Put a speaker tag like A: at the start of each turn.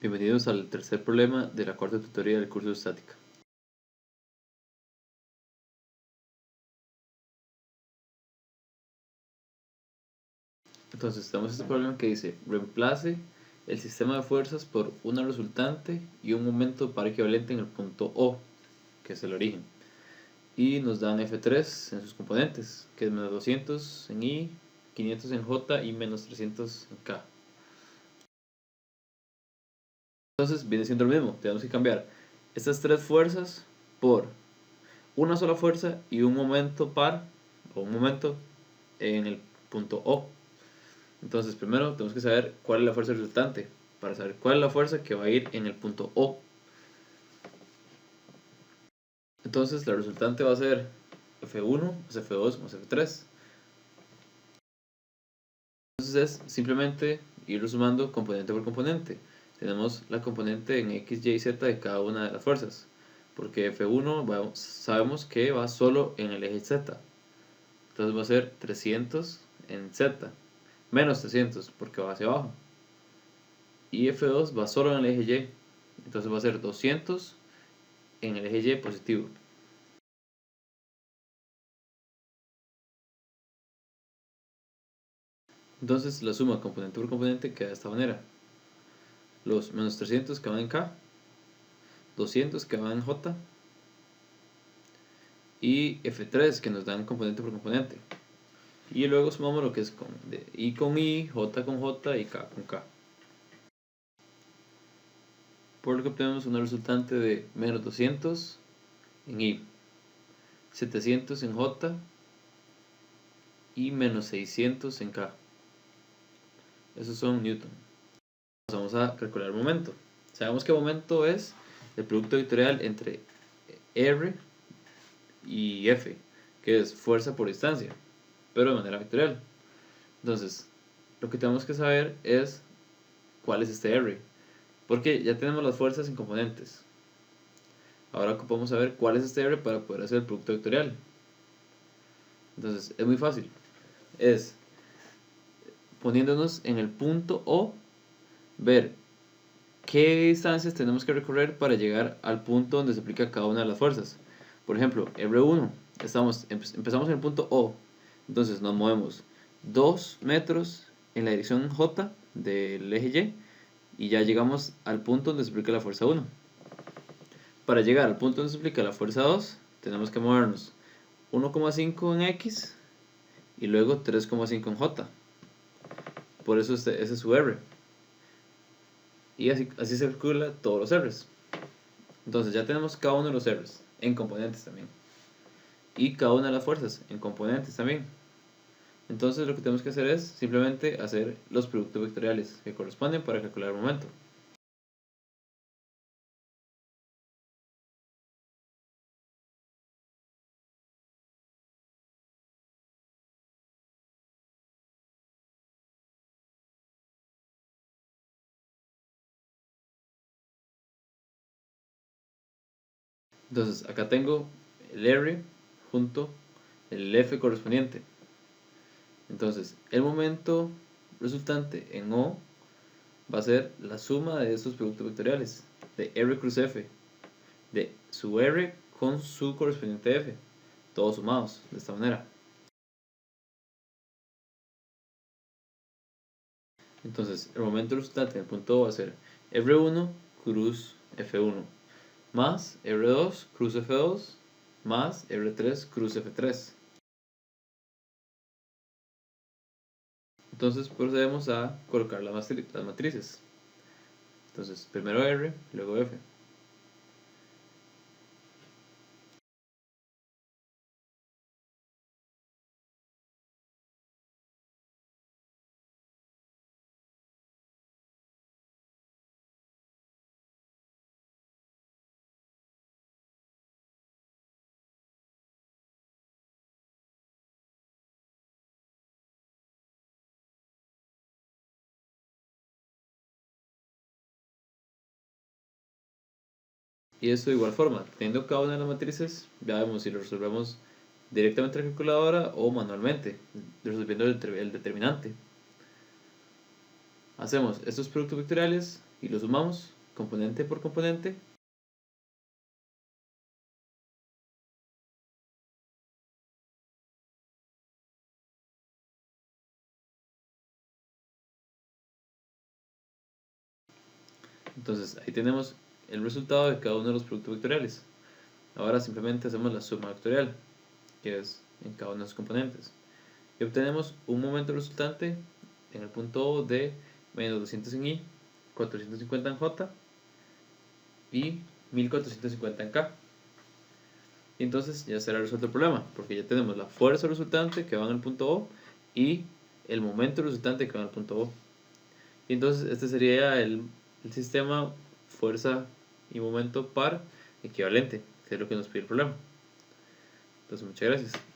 A: Bienvenidos al tercer problema de la cuarta tutoría del curso de estática. Entonces tenemos este problema que dice: reemplace el sistema de fuerzas por una resultante y un momento par equivalente en el punto O, que es el origen. Y nos dan F3 en sus componentes, que es menos 200 en I, 500 en J y menos 300 en K. Entonces viene siendo lo mismo, tenemos que cambiar estas tres fuerzas por una sola fuerza y un momento par, o un momento en el punto O. Entonces primero tenemos que saber cuál es la fuerza resultante, para saber cuál es la fuerza que va a ir en el punto O. Entonces la resultante va a ser F1 más F2 más F3. Entonces es simplemente ir sumando componente por componente. Tenemos la componente en X, Y, Z de cada una de las fuerzas, porque F1 sabemos que va solo en el eje Z. Entonces va a ser 300 en Z, menos 300 porque va hacia abajo. Y F2 va solo en el eje Y, entonces va a ser 200 en el eje Y positivo. Entonces la suma componente por componente queda de esta manera: los menos 300 que van en K, 200 que van en J y F3 que nos dan componente por componente. Y luego sumamos lo que es de I con I, J con J y K con K. Por lo que obtenemos una resultante de menos 200 en I, 700 en J y menos 600 en K. Esos son Newton. Vamos a calcular el momento. Sabemos que el momento es el producto vectorial entre R y F, que es fuerza por distancia, pero de manera vectorial. Entonces, lo que tenemos que saber es cuál es este R, porque ya tenemos las fuerzas en componentes. Ahora ocupamos saber cuál es este R para poder hacer el producto vectorial. Entonces, es muy fácil. Es poniéndonos en el punto O, ver qué distancias tenemos que recorrer para llegar al punto donde se aplica cada una de las fuerzas. Por ejemplo, R1, empezamos en el punto O, entonces nos movemos 2 metros en la dirección J del eje Y ya llegamos al punto donde se aplica la fuerza 1. Para llegar al punto donde se aplica la fuerza 2, tenemos que movernos 1,5 en X y luego 3,5 en J. Por eso ese es su R. Y así se calcula todos los R's. Entonces ya tenemos cada uno de los R's en componentes también. Y cada una de las fuerzas en componentes también. Entonces lo que tenemos que hacer es simplemente hacer los productos vectoriales que corresponden para calcular el momento. Entonces acá tengo el R junto el F correspondiente. Entonces el momento resultante en O va a ser la suma de estos productos vectoriales, de R cruz F, de su R con su correspondiente F, todos sumados de esta manera. Entonces el momento resultante en el punto O va a ser R1 cruz F1 más R2 cruz F2 más R3 cruz F3. Entonces procedemos a colocar las matrices. Entonces primero R, luego F. Y esto de igual forma, teniendo cada una de las matrices, ya vemos si lo resolvemos directamente en la calculadora o manualmente, resolviendo el determinante. Hacemos estos productos vectoriales y los sumamos componente por componente. Entonces ahí tenemos el resultado de cada uno de los productos vectoriales. Ahora simplemente hacemos la suma vectorial, que es en cada uno de los componentes. Y obtenemos un momento resultante en el punto O de menos 200 en I, 450 en J y 1450 en K. Y entonces ya será resuelto el problema, porque ya tenemos la fuerza resultante que va en el punto O y el momento resultante que va en el punto O. Y entonces este sería el sistema fuerza y momento par equivalente, que es lo que nos pide el problema. Entonces muchas gracias.